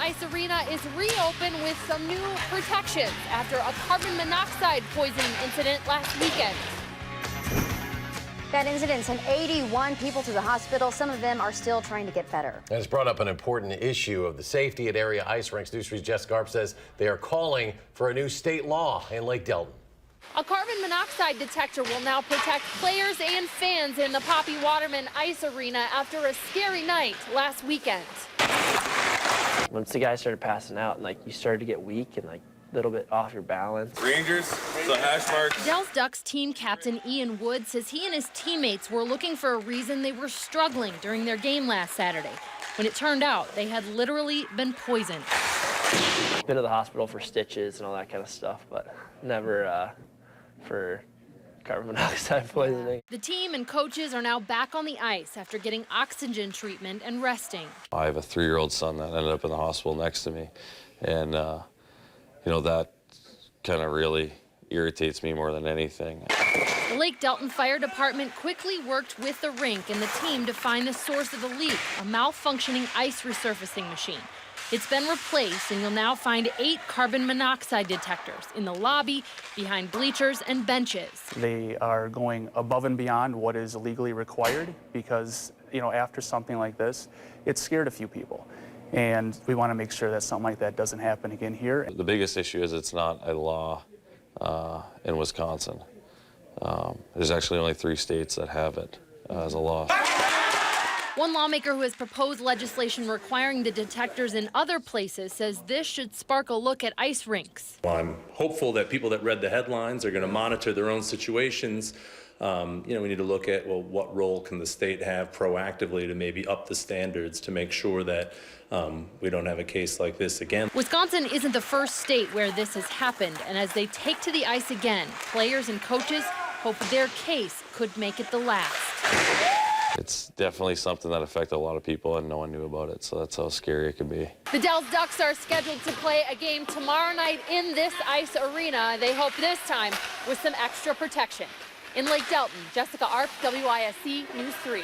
Ice Arena is reopened with some new protections after a carbon monoxide poisoning incident last weekend. That incident sent 81 people to the hospital. Some of them are still trying to get better. It's brought up an important issue of the safety at area ice rinks. News 3's Jess Garp says they are calling for a new state law in Lake Delton. A carbon monoxide detector will now protect players and fans in the Poppy Waterman Ice Arena after a scary night last weekend. Once the guys started passing out, and you started to get weak and a little bit off your balance. Rangers, so hash marks. Dells Ducks team captain Ian Wood says he and his teammates were looking for a reason they were struggling during their game last Saturday, when it turned out they had literally been poisoned. Been to the hospital for stitches and all that kind of stuff, but never for carbon monoxide poisoning. The team and coaches are now back on the ice after getting oxygen treatment and resting. I have a 3-year-old son that ended up in the hospital next to me, and that kind of really irritates me more than anything. The Lake Delton Fire Department quickly worked with the rink and the team to find the source of the leak, a malfunctioning ice resurfacing machine. It's been replaced, and you'll now find 8 carbon monoxide detectors in the lobby, behind bleachers and benches. They are going above and beyond what is legally required because, after something like this, it scared a few people. And we want to make sure that something like that doesn't happen again here. The biggest issue is it's not a law in Wisconsin. There's actually only 3 states that have it as a law. One lawmaker who has proposed legislation requiring the detectors in other places says this should spark a look at ice rinks. Well, I'm hopeful that people that read the headlines are going to monitor their own situations. We need to look at, what role can the state have proactively to maybe up the standards to make sure that we don't have a case like this again. Wisconsin isn't the first state where this has happened, and as they take to the ice again, players and coaches hope their case could make it the last. It's definitely something that affected a lot of people, and no one knew about it, so that's how scary it can be. The Dells Ducks are scheduled to play a game tomorrow night in this ice arena. They hope this time with some extra protection. In Lake Delton, Jessica Arp, WISC News 3.